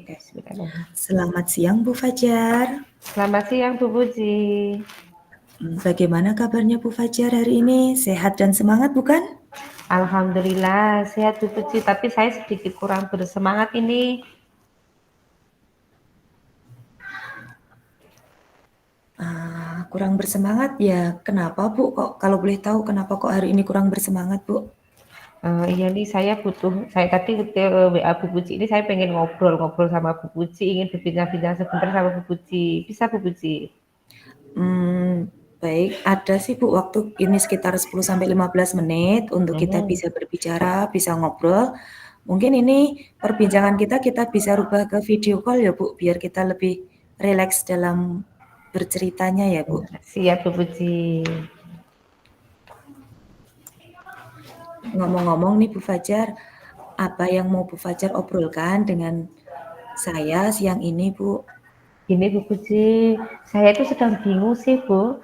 Oke. Bismillahirrahmanirrahim. Selamat siang Bu Fajar. Selamat siang Bu Puji. Bagaimana kabarnya Bu Fajar hari ini? Sehat dan semangat bukan? Alhamdulillah sehat Bu Puji, tapi saya sedikit kurang bersemangat ini. Kurang bersemangat ya. Kenapa Bu? Kok kalau boleh tahu kenapa kok hari ini kurang bersemangat Bu? Iya nih saya tadi WA Bu Puji ini saya pengen ngobrol-ngobrol sama Bu Puji, ingin berbincang-bincang sebentar sama Bu Puji. Bisa Bu Puji? Baik, ada sih Bu waktu ini sekitar 10 sampai 15 menit untuk kita Mhm. bisa berbicara, bisa ngobrol. Mungkin ini perbincangan kita bisa rubah ke video call ya Bu, biar kita lebih rileks dalam berceritanya ya Bu. Siap Bu Puji. Ngomong-ngomong nih Bu Fajar, apa yang mau Bu Fajar obrolkan dengan saya siang ini Bu? Gini Bu Puji, saya itu sedang bingung sih Bu,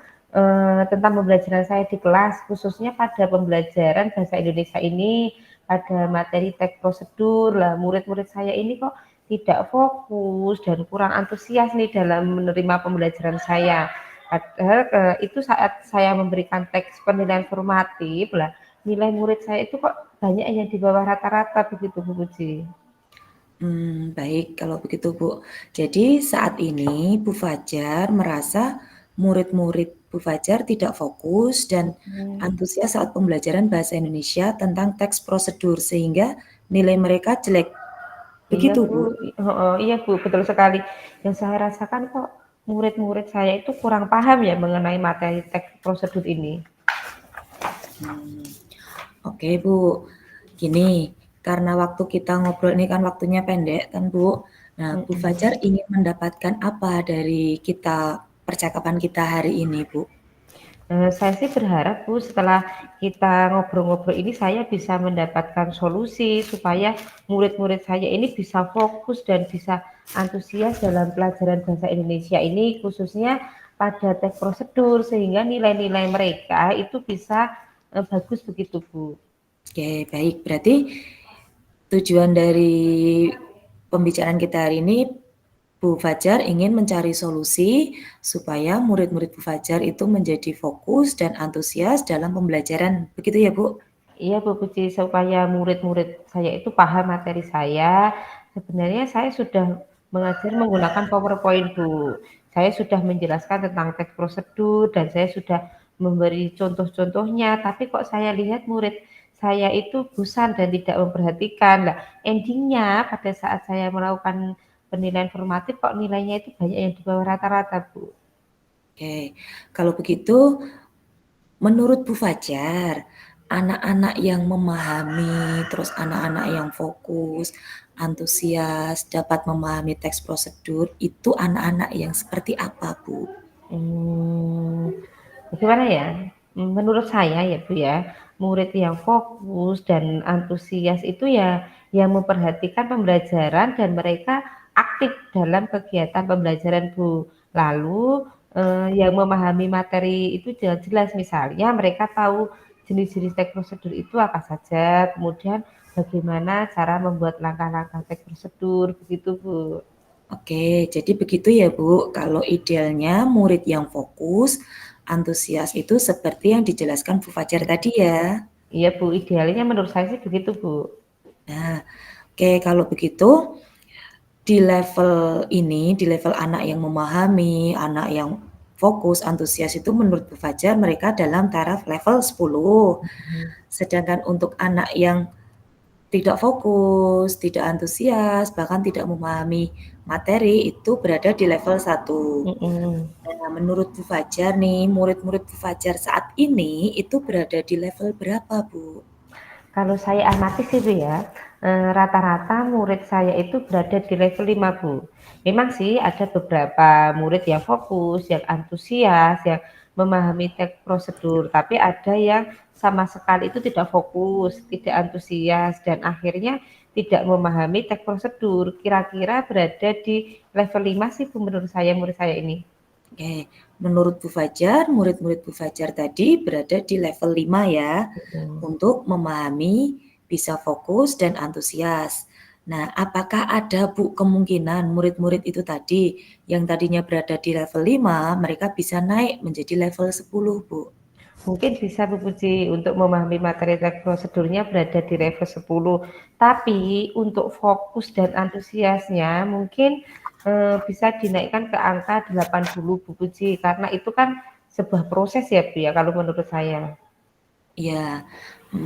tentang pembelajaran saya di kelas, khususnya pada pembelajaran bahasa Indonesia ini, pada materi teks prosedur. Lah murid-murid saya ini kok tidak fokus dan kurang antusias nih dalam menerima pembelajaran saya. Padahal, itu saat saya memberikan teks penilaian formatif, lah nilai murid saya itu kok banyak yang di bawah rata-rata begitu Bu Puji. Baik kalau begitu Bu. Jadi saat ini Bu Fajar merasa murid-murid Bu Fajar tidak fokus dan antusias saat pembelajaran bahasa Indonesia tentang teks prosedur sehingga nilai mereka jelek. Iya Begitu Bu, Bu? heeh, iya Bu, betul sekali. Yang saya rasakan kok murid-murid saya itu kurang paham ya mengenai materi teks prosedur ini. Oke Bu, gini, karena waktu kita ngobrol ini kan waktunya pendek kan Bu. Nah, Bu Fajar Mhm. ingin mendapatkan apa dari percakapan kita hari ini Bu? Saya sih berharap Bu, setelah kita ngobrol-ngobrol ini saya bisa mendapatkan solusi supaya murid-murid saya ini bisa fokus dan bisa antusias dalam pelajaran bahasa Indonesia ini, khususnya pada teks prosedur sehingga nilai-nilai mereka itu bisa, bagus begitu Bu. Oke, baik. Berarti tujuan dari pembicaraan kita hari ini, Bu Fajar ingin mencari solusi supaya murid-murid Bu Fajar itu menjadi fokus dan antusias dalam pembelajaran. Begitu ya, Bu? Iya Bu Puji, supaya murid-murid saya itu paham materi saya, sebenarnya saya sudah mengajar menggunakan PowerPoint Bu. Saya sudah menjelaskan tentang teks prosedur dan saya sudah memberi contoh-contohnya, tapi kok saya lihat murid saya itu bosan dan tidak memperhatikan. Lah, endingnya pada saat saya melakukan penilaian formatif kok nilainya itu banyak yang di bawah rata-rata Bu. Oke, kalau begitu menurut Bu Fajar, anak-anak yang memahami, terus anak-anak yang fokus, antusias, dapat memahami teks prosedur, itu anak-anak yang seperti apa, Bu? Mmm, Bagaimana ya, menurut saya ya Bu ya, murid yang fokus dan antusias itu ya yang memperhatikan pembelajaran dan mereka aktif dalam kegiatan pembelajaran Bu. Lalu, yang memahami materi itu jelas-jelas, misalnya mereka tahu jenis-jenis teks prosedur itu apa saja, kemudian bagaimana cara membuat langkah-langkah teks prosedur, begitu Bu. Oke, jadi begitu ya Bu. Kalau idealnya murid yang fokus, antusias itu seperti yang dijelaskan Bu Fajar tadi ya. Iya Bu, idealnya menurut saya sih begitu Bu. Nah, oke kalau begitu di level ini, di level anak yang memahami, anak yang fokus, antusias itu menurut Bu Fajar mereka dalam taraf level 10. Sedangkan untuk anak yang tidak fokus, tidak antusias, bahkan tidak memahami materi itu berada di level 1. Mhm. Nah, menurut Bu Fajar nih, murid-murid Bu Fajar saat ini itu berada di level berapa, Bu? Kalau saya amati sih Bu ya, rata-rata murid saya itu berada di level 5 Bu. Memang sih ada beberapa murid yang fokus, yang antusias, yang memahami teks prosedur, tapi ada yang sama sekali itu tidak fokus, tidak antusias, dan akhirnya tidak memahami teks prosedur. Kira-kira berada di level 5 sih Bu menurut saya, murid saya ini. Oke, menurut Bu Fajar, murid-murid Bu Fajar tadi berada di level 5 ya, Mhm. untuk memahami, bisa fokus dan antusias. Nah, apakah ada Bu kemungkinan murid-murid itu tadi yang tadinya berada di level 5, mereka bisa naik menjadi level 10, Bu? Mungkin bisa Bu Puji untuk memahami materi teks prosedurnya berada di level 10, tapi untuk fokus dan antusiasnya mungkin bisa dinaikkan ke angka 80 Bu Puji, karena itu kan sebuah proses ya Bu ya kalau menurut saya. Ya,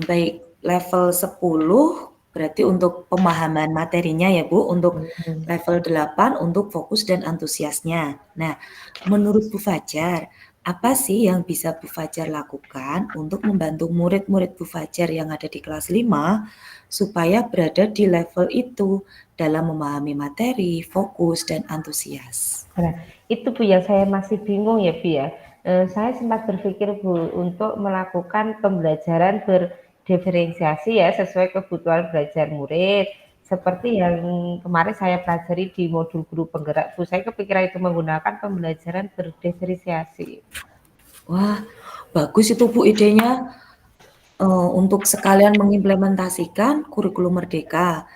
baik level 10 berarti untuk pemahaman materinya ya Bu, untuk Hmm. level 8 untuk fokus dan antusiasnya. Nah, menurut Bu Fajar, apa sih yang bisa Bu Fajar lakukan untuk membantu murid-murid Bu Fajar yang ada di kelas 5 supaya berada di level itu dalam memahami materi, fokus, dan antusias? Nah, itu Bu yang saya masih bingung ya Bu ya. Saya sempat berpikir Bu untuk melakukan pembelajaran berdiferensiasi ya sesuai kebutuhan belajar murid. Seperti yang kemarin saya pelajari di modul guru penggerak Bu, saya kepikiran itu menggunakan pembelajaran berdiferensiasi. Wah, bagus itu Bu idenya. Untuk sekalian mengimplementasikan kurikulum Merdeka.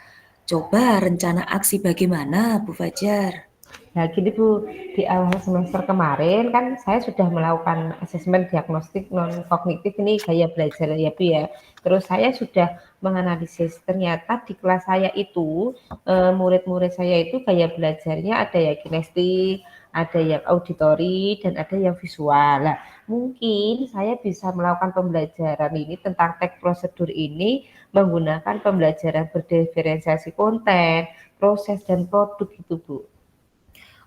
Coba rencana aksi bagaimana, Bu Fajar? Nah, gini Bu, di awal semester kemarin kan saya sudah melakukan asesmen diagnostik non kognitif ini gaya belajar ya Bu ya. Terus saya sudah menganalisis ternyata di kelas saya itu murid-murid saya itu gaya belajarnya ada yang kinestik, ada yang auditori dan ada yang visual. Nah, mungkin saya bisa melakukan pembelajaran ini tentang teks prosedur ini menggunakan pembelajaran berdiferensiasi konten, proses dan produk itu Bu.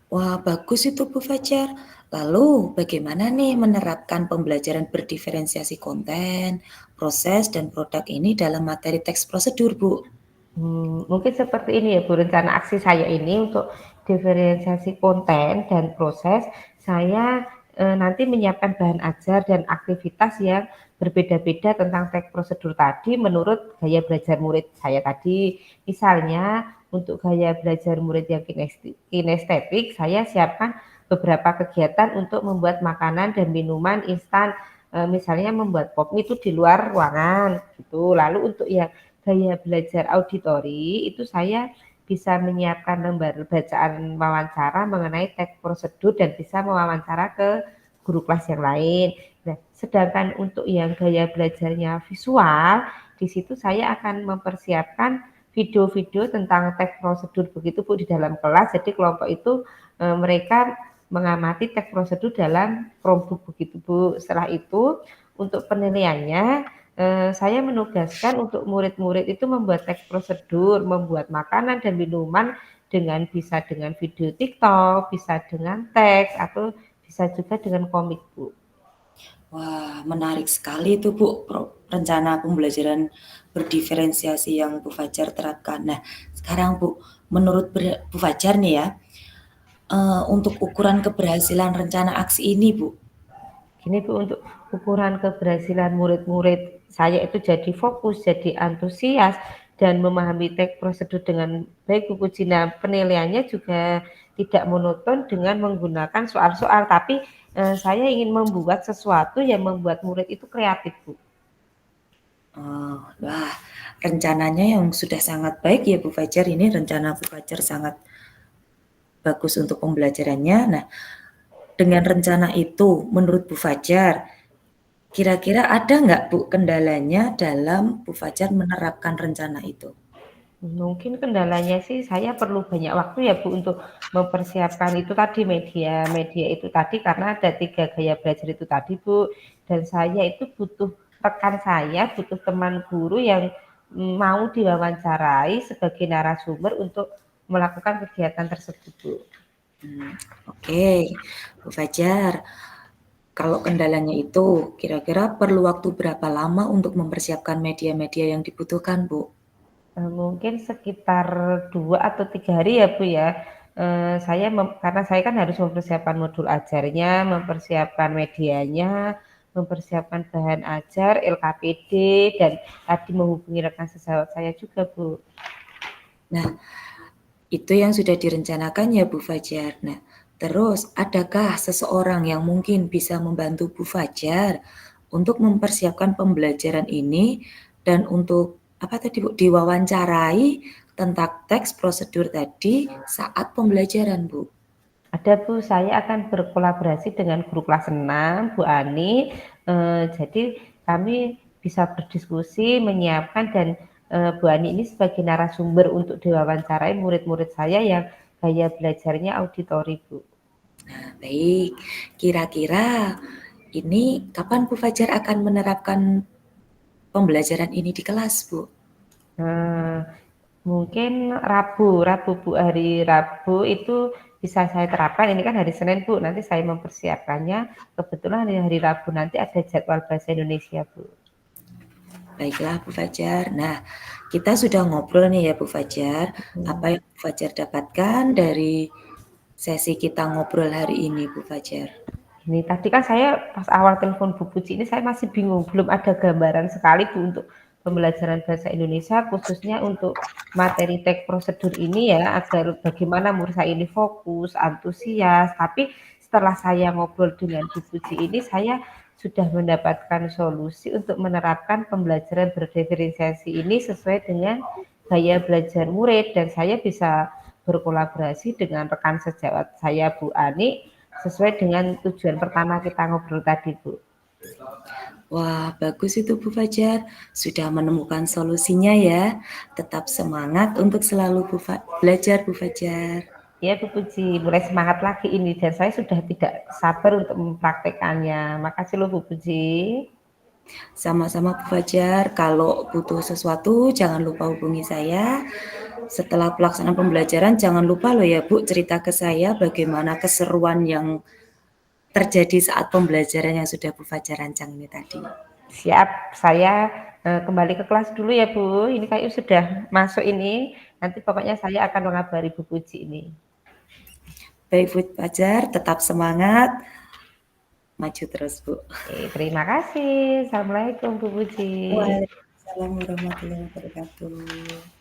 Wah, bagus itu Bu Fajar. Lalu, bagaimana nih menerapkan pembelajaran berdiferensiasi konten, proses, dan produk ini dalam materi teks prosedur, Bu? Mungkin seperti ini ya Bu, rencana aksi saya ini untuk diferensiasi konten dan proses, saya nanti menyiapkan bahan ajar dan aktivitas yang berbeda-beda tentang teks prosedur tadi menurut gaya belajar murid saya tadi. Misalnya untuk gaya belajar murid yang kinestetik, saya siapkan beberapa kegiatan untuk membuat makanan dan minuman instan, misalnya membuat pop mie itu di luar ruangan gitu. Lalu untuk yang gaya belajar auditori itu saya bisa menyiapkan lembar bacaan wawancara mengenai teks prosedur dan bisa mewawancara ke guru kelas yang lain. Nah, sedangkan untuk yang gaya belajarnya visual, di situ saya akan mempersiapkan video-video tentang teks prosedur begitu Bu di dalam kelas. Jadi kelompok itu mereka mengamati teks prosedur dalam Chromebook begitu Bu. Setelah itu untuk penilaiannya saya menugaskan untuk murid-murid itu membuat teks prosedur, membuat makanan dan minuman bisa dengan video TikTok, bisa dengan teks, atau bisa juga dengan komik, Bu. Wah, menarik sekali itu Bu, rencana pembelajaran berdiferensiasi yang Bu Fajar terapkan. Nah, sekarang Bu, menurut Bu Fajar nih ya, untuk ukuran keberhasilan rencana aksi ini Bu, Gini Bu, untuk ukuran keberhasilan murid-murid saya itu jadi fokus, jadi antusias, dan memahami teks prosedur dengan baik Bu Cina. Penilaiannya juga tidak monoton dengan menggunakan soal-soal, tapi saya ingin membuat sesuatu yang membuat murid itu kreatif Bu. wah, rencananya yang sudah sangat baik ya Bu Fajar, ini rencana Bu Fajar sangat bagus untuk pembelajarannya. Nah, dengan rencana itu menurut Bu Fajar, kira-kira ada nggak Bu kendalanya dalam Bu Fajar menerapkan rencana itu? Mungkin kendalanya sih saya perlu banyak waktu ya Bu untuk mempersiapkan itu tadi media-media itu tadi karena ada 3 gaya belajar itu tadi Bu, dan saya itu butuh rekan saya, butuh teman guru yang mau diwawancarai sebagai narasumber untuk melakukan kegiatan tersebut Bu. Oke, Bu Fajar, kalau kendalanya itu kira-kira perlu waktu berapa lama untuk mempersiapkan media-media yang dibutuhkan, Bu? Mungkin sekitar 2 atau 3 hari ya Bu ya. Saya karena saya kan harus mempersiapkan modul ajarnya, mempersiapkan medianya, mempersiapkan bahan ajar, LKPD, dan tadi menghubungi rekan sejawat saya juga Bu. Nah, itu yang sudah direncanakan ya Bu Fajar. Nah, terus adakah seseorang yang mungkin bisa membantu Bu Fajar untuk mempersiapkan pembelajaran ini dan untuk apa tadi Bu, diwawancarai tentang teks prosedur tadi saat pembelajaran, Bu? Ada Bu, saya akan berkolaborasi dengan guru kelas 6, Bu Ani, jadi kami bisa berdiskusi, menyiapkan dan, Bu Ani ini sebagai narasumber untuk diwawancarai murid-murid saya yang gaya belajarnya auditori, Bu. Nah, baik. Kira-kira ini kapan Bu Fajar akan menerapkan pembelajaran ini di kelas, Bu? Eee, Mungkin Rabu, Bu, hari Rabu itu bisa saya terapkan, ini kan hari Senin, Bu, nanti saya mempersiapkannya, kebetulan hari Rabu nanti ada jadwal bahasa Indonesia, Bu. Baiklah Bu Fajar. Nah, kita sudah ngobrol nih ya Bu Fajar. Mhm. Apa yang Bu Fajar dapatkan dari sesi kita ngobrol hari ini, Bu Fajar? Ini tadi kan saya pas awal telepon Bu Puji ini saya masih bingung, belum ada gambaran sekali Bu untuk pembelajaran bahasa Indonesia khususnya untuk materi teks prosedur ini ya, agar bagaimana murid saya ini fokus, antusias. Tapi setelah saya ngobrol dengan Bu Puji ini, saya sudah mendapatkan solusi untuk menerapkan pembelajaran berdiferensiasi ini sesuai dengan gaya belajar murid dan saya bisa berkolaborasi dengan rekan sejawat saya Bu Ani sesuai dengan tujuan pertama kita ngobrol tadi, Bu. Wah, bagus itu Bu Fajar. Sudah menemukan solusinya ya. Tetap semangat untuk selalu belajar Bu Fajar. Ya, Bu Puji, mulai semangat lagi ini dan saya sudah tidak sabar untuk mempraktekannya. Makasih loh Bu Puji. Sama-sama Bu Fajar. Kalau butuh sesuatu jangan lupa hubungi saya. Setelah pelaksanaan pembelajaran jangan lupa loh ya Bu cerita ke saya bagaimana keseruan yang terjadi saat pembelajaran yang sudah Bu Fajar rancang ini tadi. Siap, saya kembali ke kelas dulu ya Bu. Ini kayak sudah masuk ini. Nanti pokoknya saya akan mengabari Bu Puji ini. Baik Bu Fajar, tetap semangat. Maju terus Bu. Oke, terima kasih. Assalamualaikum Bu Puji. Waalaikumsalam warahmatullahi wabarakatuh.